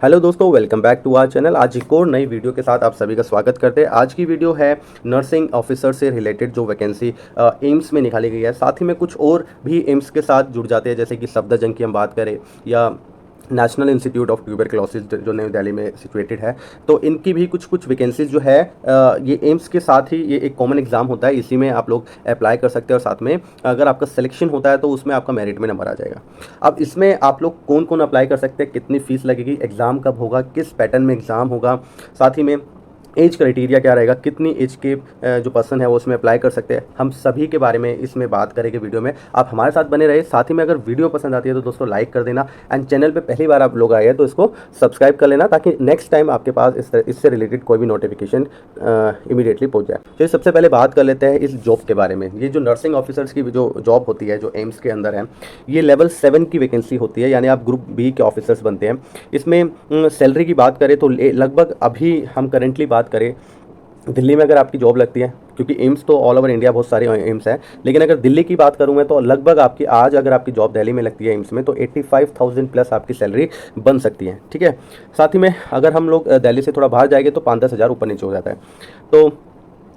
Hello दोस्तों, welcome back to our channel. आज एक और नई वीडियो के साथ आप सभी का स्वागत करते हैं। आज की वीडियो है नर्सिंग ऑफिसर से रिलेटेड जो वैकेंसी एम्स में निकाली गई है। साथ ही में कुछ और भी एम्स के साथ जुड़ जाते हैं, जैसे कि सफदरजंग की हम बात करें या नेशनल इंस्टीट्यूट ऑफ ट्यूबरक्लोसिस जो नई दिल्ली में सिचुएटेड है। तो इनकी भी कुछ वैकेंसीज जो है ये एम्स के साथ ही ये एक कॉमन एग्जाम होता है, इसी में आप लोग अप्लाई कर सकते हैं और साथ में अगर आपका सिलेक्शन होता है तो उसमें आपका मेरिट में नंबर आ जाएगा। अब इसमें आप लोग कौन कौन अप्लाई कर सकते हैं, कितनी फीस लगेगी, एग्ज़ाम कब होगा, किस पैटर्न में एग्ज़ाम होगा, साथ ही में एज क्राइटेरिया क्या रहेगा, कितनी एज के जो पर्सन है वो उसमें अप्लाई कर सकते हैं, हम सभी के बारे में इसमें बात करेंगे वीडियो में। आप हमारे साथ बने रहे। साथ ही में अगर वीडियो पसंद आती है तो दोस्तों लाइक कर देना, एंड चैनल पे पहली बार आप लोग आए हैं तो इसको सब्सक्राइब कर लेना, ताकि नेक्स्ट टाइम आपके पास इससे रिलेटेड कोई भी नोटिफिकेशन इमीडिएटली पहुंच जाए। तो सबसे पहले बात कर लेते हैं इस जॉब के बारे में। ये जो नर्सिंग ऑफिसर्स की जो जॉब होती है, जो एम्स के अंदर है, ये लेवल 7 की वैकेंसी होती है, यानी आप ग्रुप बी के ऑफिसर्स बनते हैं। इसमें सैलरी की बात करें तो लगभग अभी हम करेंटली बात करें दिल्ली में अगर आपकी जॉब लगती है, क्योंकि एम्स तो ऑल ओवर इंडिया बहुत सारे एम्स हैं, लेकिन अगर दिल्ली की बात करूँ मैं तो लगभग आपकी आज अगर आपकी जॉब दिल्ली में लगती है एम्स में तो 85,000 प्लस आपकी सैलरी बन सकती है। ठीक है। साथ ही में अगर हम लोग दिल्ली से थोड़ा बाहर जाएंगे तो 5-10 हज़ार ऊपर नीचे हो जाता है। तो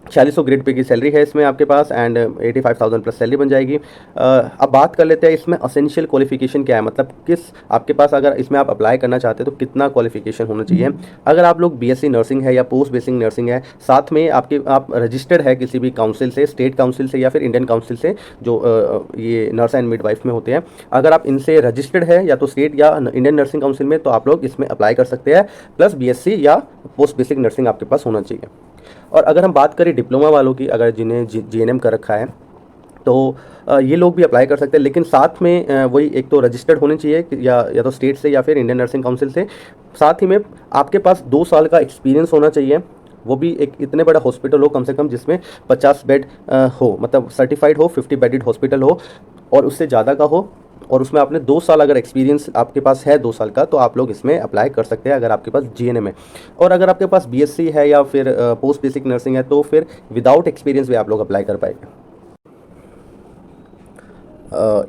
4600 ग्रेड पे की सैलरी है इसमें आपके पास, एंड 85,000 प्लस सैलरी बन जाएगी। अब बात कर लेते हैं इसमें असेंशियल क्वालिफिकेशन क्या है, मतलब किस आपके पास अगर इसमें आप अप्लाई करना चाहते हैं तो कितना क्वालिफिकेशन होना चाहिए। अगर आप लोग बीएससी नर्सिंग है या पोस्ट बेसिक नर्सिंग है, साथ में आप रजिस्टर्ड है किसी भी काउंसिल से, स्टेट काउंसिल से या फिर इंडियन काउंसिल से, जो ये नर्स एंड मिडवाइफ में होते हैं, अगर आप इनसे रजिस्टर्ड है या तो स्टेट या इंडियन नर्सिंग काउंसिल में, तो आप लोग इसमें अप्लाई कर सकते हैं। प्लस बीएससी या पोस्ट बेसिक नर्सिंग आपके पास होना चाहिए। और अगर हम बात करें डिप्लोमा वालों की, अगर जिन्हें जीएनएम कर रखा है तो ये लोग भी अप्लाई कर सकते हैं, लेकिन साथ में वही एक तो रजिस्टर्ड होने चाहिए या तो स्टेट से या फिर इंडियन नर्सिंग काउंसिल से। साथ ही में आपके पास 2 साल का एक्सपीरियंस होना चाहिए, वो भी एक इतने बड़ा हॉस्पिटल हो कम से कम जिसमें 50 बेड हो, मतलब सर्टिफाइड हो, 50 बेडेड हॉस्पिटल हो और उससे ज़्यादा का हो, और उसमें आपने 2 साल अगर एक्सपीरियंस आपके पास है 2 साल का, तो आप लोग इसमें अप्लाई कर सकते हैं अगर आपके पास जीएनएम है। और अगर आपके पास बीएससी है या फिर पोस्ट बेसिक नर्सिंग है तो फिर विदाउट एक्सपीरियंस भी आप लोग अप्लाई कर पाएंगे।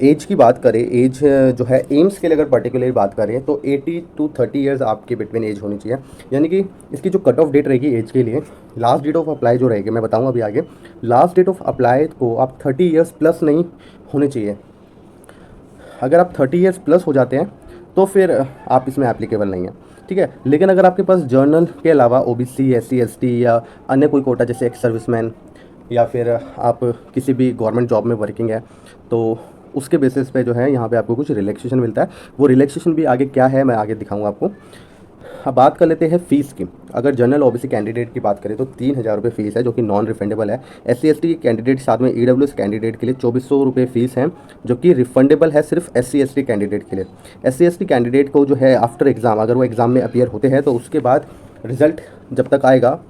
एज की बात करें, एज जो है एम्स के लिए अगर पर्टिकुलर बात करें तो 80 to 30 ईयर्स आपके बिटवीन एज होनी चाहिए। यानी कि इसकी जो कट ऑफ डेट रहेगी एज के लिए, लास्ट डेट ऑफ अप्लाई जो रहेगी मैं बताऊंगा अभी आगे, लास्ट डेट ऑफ अप्लाई को आप 30 ईयर्स प्लस नहीं होने चाहिए। अगर आप 30 ईयर्स प्लस हो जाते हैं तो फिर आप इसमें एप्लीकेबल नहीं है। ठीक है। लेकिन अगर आपके पास जर्नल के अलावा ओबीसी, एससी, एसटी या अन्य कोई कोटा, जैसे एक्स सर्विसमैन या फिर आप किसी भी गवर्नमेंट जॉब में वर्किंग है, तो उसके बेसिस पे जो है यहाँ पे आपको कुछ रिलैक्सेशन मिलता है। वो रिलैक्सेशन भी आगे क्या है मैं आगे दिखाऊंगा आपको। अब बात कर लेते हैं फ़ीस की। अगर जनरल ओबीसी कैंडिडेट की बात करें तो 3,000 रुपये फ़ीस है, जो कि नॉन रिफंडेबल है। एससी एसटी कैंडिडेट, साथ में ईडब्ल्यूएस कैंडिडेट के लिए 2400 रुपये फ़ीस है, जो कि रिफंडेबल है सिर्फ एससी एसटी कैंडिडेट के लिए। एससी एसटी कैंडिडेट को जो है आफ्टर एग्ज़ाम, अगर वो एग्ज़ाम में अपीयर होते हैं तो उसके बाद रिज़ल्ट जब तक आएगा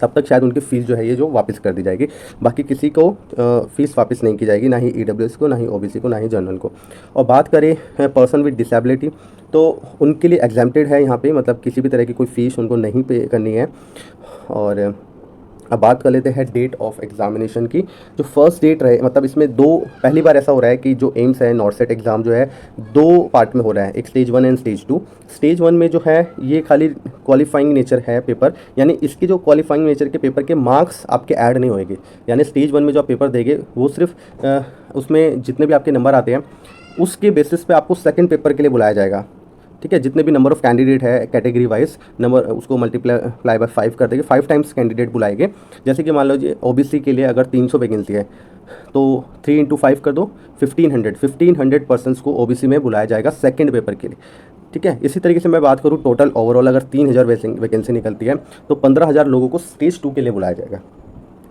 तब तक शायद उनकी फ़ीस जो है ये जो वापस कर दी जाएगी। बाकी किसी को फ़ीस वापस नहीं की जाएगी, ना ही ईडब्ल्यूएस को, ना ही ओबीसी को, ना ही जनरल को। और बात करें पर्सन विद डिसेबिलिटी, तो उनके लिए एग्जेम्प्टेड है यहाँ पे, मतलब किसी भी तरह की कोई फ़ीस उनको नहीं पे करनी है। और अब बात कर लेते हैं डेट ऑफ एग्जामिनेशन की। जो फर्स्ट डेट रहे, मतलब इसमें पहली बार ऐसा हो रहा है कि जो एम्स है नॉर्सेट एग्ज़ाम जो है 2 पार्ट में हो रहा है, एक स्टेज 1 एंड स्टेज 2। स्टेज 1 में जो है ये खाली क्वालिफाइंग नेचर है पेपर, यानी इसके जो क्वालिफाइंग नेचर के पेपर के मार्क्स आपके ऐड नहीं होएंगे। यानी स्टेज 1 में जो आप पेपर देंगे वो सिर्फ उसमें जितने भी आपके नंबर आते हैं उसके बेसिस पे आपको सेकंड पेपर के लिए बुलाया जाएगा। ठीक है। जितने भी नंबर ऑफ़ कैंडिडेट है कैटेगरी वाइज नंबर उसको मल्टीप्लाई बाय 5 कर देंगे, 5 टाइम्स कैंडिडेट बुलाएंगे। जैसे कि मान लीजिए ओबीसी के लिए अगर 300 वैकेंसी है तो 3 × 5 कर दो, 1500 पर्सन्स को ओबीसी में बुलाया जाएगा सेकंड पेपर के लिए। ठीक है। इसी तरीके से मैं बात करूँ टोटल ओवरऑल अगर 3000 वैकेंसी निकलती है तो 15,000 लोगों को स्टेज 2 के लिए बुलाया जाएगा।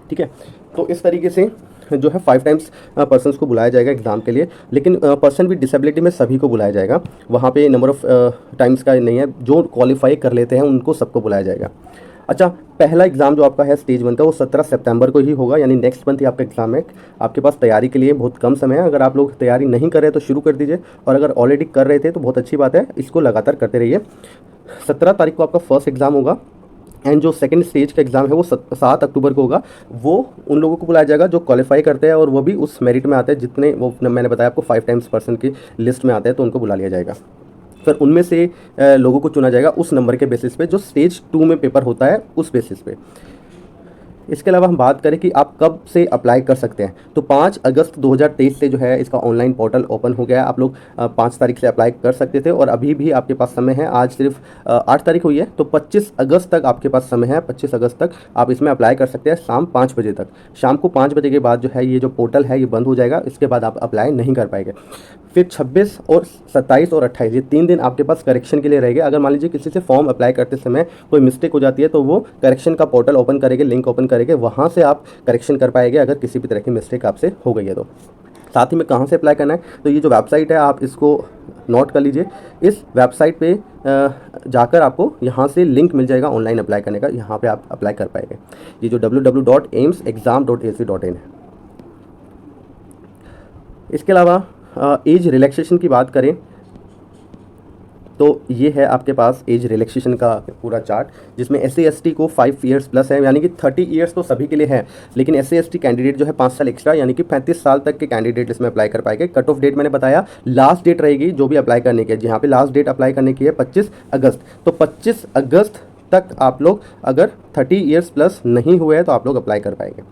ठीक है। तो इस तरीके से जो है 5 टाइम्स पर्सन्स को बुलाया जाएगा एग्ज़ाम के लिए, लेकिन पर्सन विद डिसेबिलिटी में सभी को बुलाया जाएगा। वहाँ पे नंबर ऑफ़ टाइम्स का नहीं है, जो क्वालिफाई कर लेते हैं उनको सबको बुलाया जाएगा। अच्छा, पहला एग्ज़ाम जो आपका है स्टेज 1 का वो 17 सितंबर को ही होगा, यानी नेक्स्ट मंथ ही आपका एग्ज़ाम है। आपके पास तैयारी के लिए बहुत कम समय है। अगर आप लोग तैयारी नहीं कर रहे तो शुरू कर दीजिए, और अगर ऑलरेडी कर रहे थे तो बहुत अच्छी बात है, इसको लगातार करते रहिए। 17 तारीख को आपका फर्स्ट एग्ज़ाम होगा, एंड जो सेकंड स्टेज का एग्ज़ाम है वो 7 अक्टूबर को होगा। वो उन लोगों को बुलाया जाएगा जो क्वालिफाई करते हैं और वो भी उस मेरिट में आते हैं, जितने वो मैंने बताया आपको 5 टाइम्स पर्सन की लिस्ट में आते हैं, तो उनको बुला लिया जाएगा। फिर उनमें से लोगों को चुना जाएगा उस नंबर के बेसिस पे जो स्टेज 2 में पेपर होता है उस बेसिस पे। इसके अलावा हम बात करें कि आप कब से अप्लाई कर सकते हैं, तो 5 अगस्त 2023 से जो है इसका ऑनलाइन पोर्टल ओपन हो गया है। आप लोग 5 तारीख से अप्लाई कर सकते थे और अभी भी आपके पास समय है। आज सिर्फ 8 तारीख हुई है, तो 25 अगस्त तक आपके पास समय है। 25 अगस्त तक आप इसमें अप्लाई कर सकते हैं शाम 5 बजे तक। शाम को 5 बजे के बाद जो है ये जो पोर्टल है ये बंद हो जाएगा, इसके बाद आप अप्लाई नहीं कर पाएंगे। फिर 26 और 27 और 28 ये 3 दिन आपके पास करेक्शन के लिए रहेंगे। अगर मान लीजिए किसी से फॉर्म अप्लाई करते समय कोई मिस्टेक हो जाती है तो वो करेक्शन का पोर्टल ओपन करेंगे, लिंक ओपन करेंगे, वहाँ से आप करेक्शन कर पाएंगे अगर किसी भी तरह की मिस्टेक आपसे हो गई है तो। साथ ही में कहाँ से अप्लाई करना है, तो ये जो वेबसाइट है आप इसको नोट कर लीजिए। इस वेबसाइट पे जाकर आपको यहाँ से लिंक मिल जाएगा ऑनलाइन अप्लाई करने का, यहाँ पे आप अप्लाई कर पाएंगे। ये जो www.aimsexam.ac.in है। इसके अलावा एज रिलैक्सेशन की बात करें तो ये है आपके पास एज रिलैक्सेशन का पूरा चार्ट, जिसमें SC/ST को 5 ईयर्स प्लस है, यानी कि 30 ईयर्स तो सभी के लिए है, लेकिन SC/ST कैंडिडेट जो है 5 साल एक्स्ट्रा यानी कि 35 साल तक के कैंडिडेट इसमें अप्लाई कर पाएंगे। कट ऑफ डेट मैंने बताया, लास्ट डेट रहेगी जो भी अप्लाई करने की है, जहाँ पे लास्ट डेट अप्लाई करने की है 25 अगस्त, तो 25 अगस्त तक आप लोग अगर 30 ईयर्स प्लस नहीं हुए हैं तो आप लोग अप्लाई कर पाएंगे।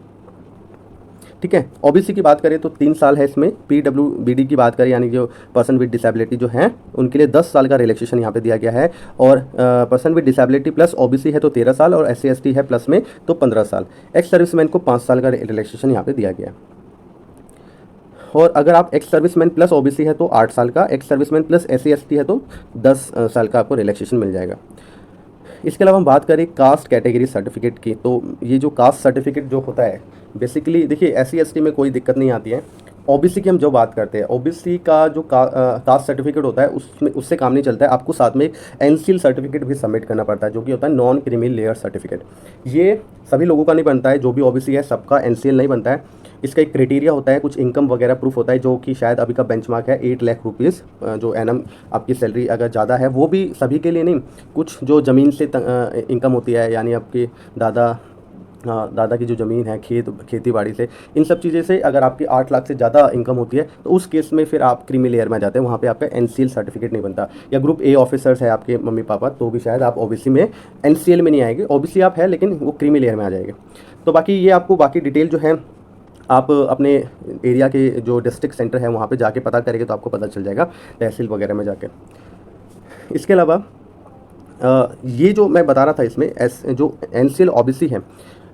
ठीक है। OBC की बात करें तो 3 साल है इसमें। PWBD की बात करें यानी जो पर्सन विद डिसेबिलिटी जो है उनके लिए 10 साल का रिलैक्सेशन यहाँ पे दिया गया है, और person with disability plus OBC है तो 13 साल, और SC/ST है प्लस में तो 15 साल। एक्स सर्विसमैन को 5 साल का रिलैक्सेशन यहाँ पे दिया गया है। और अगर आप एक्स सर्विसमैन प्लस OBC है तो 8 साल का, एक्स सर्विसमैन प्लस SC/ST है तो 10 साल का आपको रिलैक्सेशन मिल जाएगा। इसके अलावा हम बात करें कास्ट कैटेगरी सर्टिफिकेट की, तो ये जो कास्ट सर्टिफिकेट जो होता है बेसिकली देखिए SC/ST में कोई दिक्कत नहीं आती है। OBC की हम जो बात करते हैं, OBC का जो कास्ट सर्टिफिकेट होता है उसमें उससे काम नहीं चलता है, आपको साथ में एक NCL सर्टिफिकेट भी सबमिट करना पड़ता है जो कि होता है नॉन क्रीमी लेयर सर्टिफिकेट। ये सभी लोगों का नहीं बनता है, जो भी OBC है सबका NCL नहीं बनता है। इसका एक क्राइटेरिया होता है, कुछ इनकम वगैरह प्रूफ होता है, जो कि शायद अभी का बेंचमार्क है 8 लाख रुपीज़, जो एनम आपकी सैलरी अगर ज़्यादा है, वो भी सभी के लिए नहीं, कुछ जो ज़मीन से इनकम होती है, यानी आपके दादा की जो ज़मीन है खेती बाड़ी से, इन सब चीज़ें से अगर आपकी 8 लाख से ज़्यादा इनकम होती है तो उस केस में फिर आप क्रीमी लेयर में जाते हैं, वहाँ पे आपका NCL सर्टिफिकेट नहीं बनता। या ग्रुप A ऑफिसर्स है आपके मम्मी पापा तो भी शायद आप OBC में NCL में नहीं आएंगे, OBC आप है लेकिन वो क्रीमी लेयर में आ जाएंगे। तो बाकी ये आपको बाकी डिटेल जो है आप अपने एरिया के जो डिस्ट्रिक्ट सेंटर है वहाँ पे जाके पता करेंगे तो आपको पता चल जाएगा, तहसील वगैरह में जाके। इसके अलावा ये जो मैं बता रहा था इसमें जो NCL OBC है,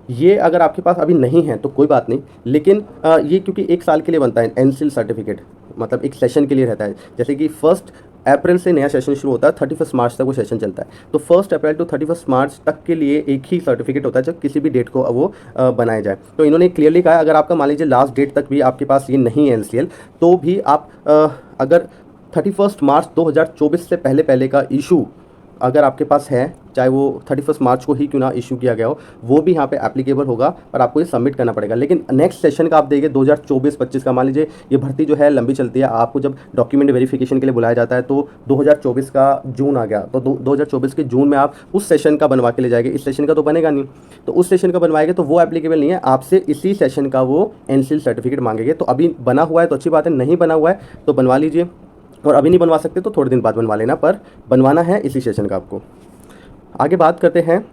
ये अगर आपके पास अभी नहीं है तो कोई बात नहीं, लेकिन ये क्योंकि 1 साल के लिए बनता है NCL सर्टिफिकेट, मतलब एक सेशन के लिए रहता है। जैसे कि 1 अप्रैल से नया सेशन शुरू होता है, 31 मार्च तक वो सेशन चलता है, तो 1 अप्रैल टू 31 मार्च तक के लिए एक ही सर्टिफिकेट होता है जब किसी भी डेट को वो बनाया जाए। तो इन्होंने क्लियरली कहा अगर आपका मान लीजिए लास्ट डेट तक भी आपके पास ये नहीं है NCL, तो भी आप अगर 31 मार्च 2024 से पहले का इशू अगर आपके पास है, चाहे वो 31 मार्च को ही क्यों ना इशू किया गया हो, वो भी यहाँ पे एप्लीकेबल होगा और आपको ये सबमिट करना पड़ेगा। लेकिन नेक्स्ट सेशन का आप देंगे 2024-25 का, मान लीजिए ये भर्ती जो है लंबी चलती है, आपको जब डॉक्यूमेंट वेरिफिकेशन के लिए बुलाया जाता है तो 2024 का जून आ गया, तो 2024 के जून में आप उस सेशन का बनवा के ले जाएंगे, इस सेशन का तो बनेगा नहीं, तो उस सेशन का बनवाएंगे तो वो एप्लीकेबल नहीं है, आपसे इसी सेशन का वो NCL सर्टिफिकेट मांगेंगे। तो अभी बना हुआ है तो अच्छी बात है, नहीं बना हुआ है तो बनवा लीजिए, और अभी नहीं बनवा सकते तो थोड़े दिन बाद बनवा लेना, पर बनवाना है इसी सेशन का आपको। आगे बात करते हैं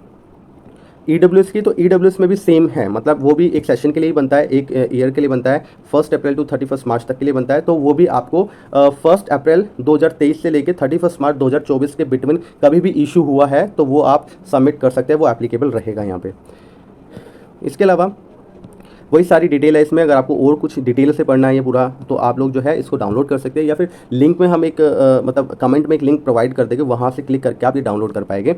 EWS की, तो EWS में भी सेम है, मतलब वो भी एक सेशन के लिए ही बनता है, एक ईयर के लिए बनता है, 1 अप्रैल टू 31 मार्च तक के लिए बनता है। तो वो भी आपको 1 अप्रैल 2023 से लेकर 31 मार्च 2024 के बिटवीन कभी भी इशू हुआ है तो वो आप सबमिट कर सकते हैं, वो एप्लीकेबल रहेगा यहाँ पे। इसके अलावा वही सारी डिटेल है इसमें, अगर आपको और कुछ डिटेल से पढ़ना है ये पूरा तो आप लोग जो है इसको डाउनलोड कर सकते हैं, या फिर लिंक में हम एक मतलब कमेंट में एक लिंक प्रोवाइड कर देंगे, वहाँ से क्लिक करके आप ये डाउनलोड कर पाएंगे।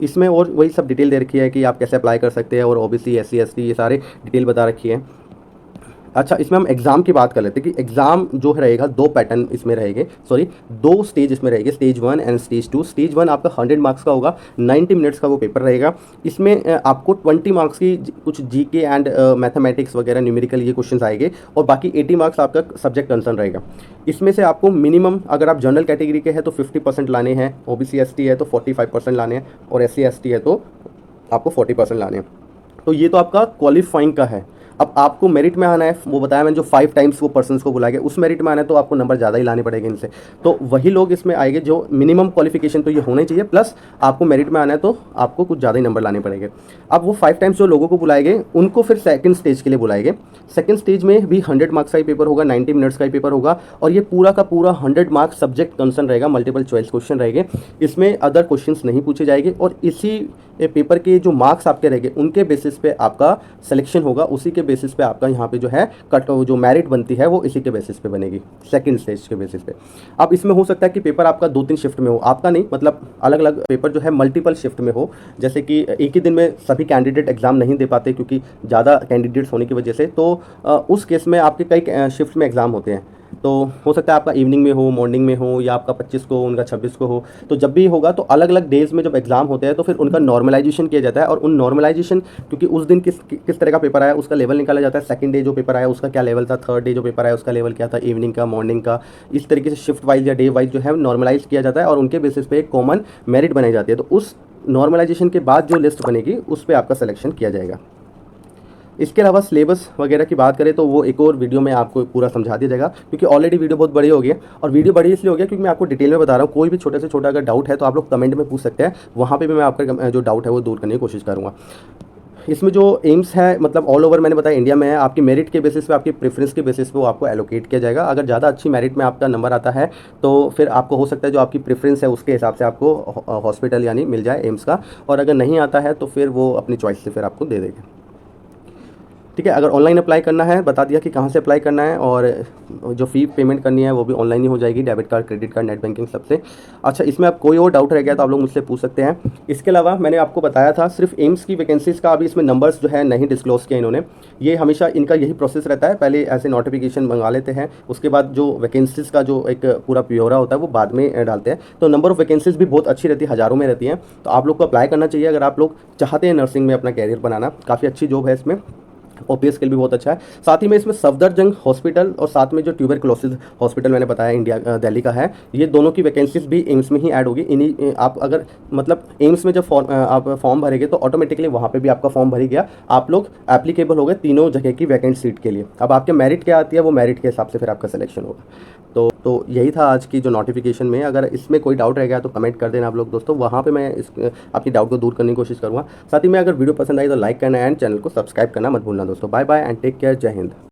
इसमें और वही सब डिटेल दे रखी है कि आप कैसे अप्लाई कर सकते हैं, और OBC SC/ST ये सारे डिटेल बता रखी है। अच्छा, इसमें हम एग्ज़ाम की बात कर लेते हैं कि एग्ज़ाम जो रहेगा 2 पैटर्न इसमें रहेंगे, 2 स्टेज इसमें रहेंगे, स्टेज 1 एंड स्टेज 2। स्टेज 1 आपका 100 मार्क्स का होगा, 90 मिनट्स का वो पेपर रहेगा। इसमें आपको 20 मार्क्स की कुछ GK एंड मैथमेटिक्स वगैरह न्यूमेरिकल ये क्वेश्चन आएंगे, और बाकी 80 मार्क्स आपका सब्जेक्ट कंसर्न रहेगा। इसमें से आपको मिनिमम अगर आप जनरल कैटेगरी के हैं तो 50% लाने हैं, OBC ST है तो 45% लाने हैं, और SC/ST है तो आपको 40% लाने हैं। तो ये तो आपका क्वालिफाइंग का है। अब आपको मेरिट में आना है, वो बताया मैंने जो 5 टाइम्स वो पर्सन्स को बुलाया गया, उस मेरिट में आना है तो आपको नंबर ज़्यादा ही लाने पड़ेंगे इनसे। तो वही लोग इसमें आएंगे जो मिनिमम क्वालिफिकेशन तो ये होना ही चाहिए, प्लस आपको मेरिट में आना है तो आपको कुछ ज़्यादा ही नंबर लाने पड़ेंगे। अब वो 5 टाइम्स जो लोगों को बुलाए गए उनको फिर सेकंड स्टेज के लिए बुलाए गए। सेकंड स्टेज में भी 100 मार्क्स का ही पेपर होगा, 90 मिनट्स का ही पेपर होगा, और ये पूरा का पूरा 100 मार्क्स सब्जेक्ट कंसर्न रहेगा, मल्टीपल चॉइस क्वेश्चन रहेंगे, इसमें अदर क्वेश्चंस नहीं पूछे जाएंगे, और इसी पेपर के जो मार्क्स आपके रहेंगे उनके बेसिस पे आपका सिलेक्शन होगा, उसी के बेसिस पे आपका यहाँ पे जो है कट जो मेरिट बनती है वो इसी के बेसिस पे बनेगी, सेकंड स्टेज के बेसिस पे। अब इसमें हो सकता है कि पेपर आपका 2-3 शिफ्ट में हो, आपका नहीं, मतलब अलग अलग पेपर जो है मल्टीपल शिफ्ट में हो, जैसे कि एक ही दिन में सभी कैंडिडेट एग्जाम नहीं दे पाते क्योंकि ज़्यादा कैंडिडेट्स होने की वजह से, तो उस केस में आपके कई शिफ्ट में एग्ज़ाम होते हैं। तो हो सकता है आपका इवनिंग में हो, मॉर्निंग में हो, या आपका 25 को, उनका 26 को हो, तो जब भी होगा तो अलग अलग डेज में जब एग्जाम होते हैं तो फिर उनका नॉर्मलाइजेशन किया जाता है, और उन नॉर्मलाइजेशन क्योंकि उस दिन किस तरह का पेपर आया उसका लेवल निकाला जाता है, सेकंड डे जो पेपर आया उसका क्या लेवल था, थर्ड डे जो पेपर आया उसका लेवल क्या था, इवनिंग का, मॉर्निंग का, इस तरीके से शिफ्ट वाइज या डे वाइज जो है नॉर्मलाइज किया जाता है, और उनके बेसिस पे एक कॉमन मेरिट बनाई जाती है। तो उस नॉर्मलाइजेशन के बाद जो लिस्ट बनेगी उस पर आपका सिलेक्शन किया जाएगा। इसके अलावा सिलेबस वगैरह की बात करें तो वो एक और वीडियो में आपको पूरा समझा दिया जाएगा, क्योंकि ऑलरेडी वीडियो बहुत बड़ी हो गई है, और वीडियो बड़ी इसलिए हो गया क्योंकि मैं आपको डिटेल में बता रहा हूँ। कोई भी छोटे से छोटा अगर डाउट है तो आप लोग कमेंट में पूछ सकते हैं, वहाँ पे भी मैं आपका जो डाउट है वो दूर करने की कोशिश करूँगा। इसमें जो एम्स है मतलब ऑल ओवर मैंने बताया इंडिया में है, आपकी मेरिट के बेसिस पे, आपकी प्रेफरेंस के बेसिस पे वो आपको एलोकेट किया जाएगा। अगर ज़्यादा अच्छी मेरिट में आपका नंबर आता है तो फिर आपको हो सकता है जो आपकी प्रेफरेंस है उसके हिसाब से आपको हॉस्पिटल यानी मिल जाए एम्स का, और अगर नहीं आता है तो फिर वो अपनी चॉइस से फिर आपको दे देगा। ठीक है, अगर ऑनलाइन अप्लाई करना है बता दिया कि कहाँ से अप्लाई करना है, और जो फ़ी पेमेंट करनी है वो भी ऑनलाइन ही हो जाएगी, debit card, credit card, net banking सबसे। अच्छा, इसमें अब कोई और डाउट रह गया तो आप लोग मुझसे पूछ सकते हैं। इसके अलावा मैंने आपको बताया था सिर्फ एम्स की वैकेंसीज़ का अभी इसमें नंबर्स जो है नहीं डिस्क्लोज़ किया इन्होंने, ये हमेशा इनका यही प्रोसेस रहता है, पहले ऐसे नोटिफिकेशन मंगा लेते हैं, उसके बाद जो वैकेंसीज़ का जो एक पूरा प्योरा होता है वो बाद में डालते हैं। तो नंबर ऑफ़ वैकेंसीज़ भी बहुत अच्छी रहती है, हज़ारों में रहती हैं, तो आप लोग को अप्लाई करना चाहिए अगर आप लोग चाहते हैं नर्सिंग में अपना कैरियर बनाना। काफ़ी अच्छी जॉब है इसमें, और पे स्केल भी बहुत अच्छा है। साथ ही में इसमें सफदरजंग हॉस्पिटल और साथ में जो ट्यूबरकुलोसिस हॉस्पिटल मैंने बताया इंडिया दिल्ली का है, ये दोनों की वैकेंसीज भी एम्स में ही ऐड होगी। इन्हीं आप अगर मतलब एम्स में जब आप फॉर्म भरेंगे तो ऑटोमेटिकली वहाँ पे भी आपका फॉर्म भरी गया, आप लोग एप्लीकेबल हो गए तीनों जगह की वैकेंट सीट के लिए। अब आपके मेरिट क्या आती है वो मेरिट के हिसाब से फिर आपका सिलेक्शन होगा। तो यही था आज की जो नोटिफिकेशन में। अगर इसमें कोई डाउट रह गया तो कमेंट कर देना आप लोग दोस्तों, वहाँ पे मैं आपकी डाउट को दूर करने की कोशिश करूँगा। साथ ही में अगर वीडियो पसंद आई तो लाइक करना एंड चैनल को सब्सक्राइब करना मत भूलना दोस्तों। Bye bye and take care, जय हिंद।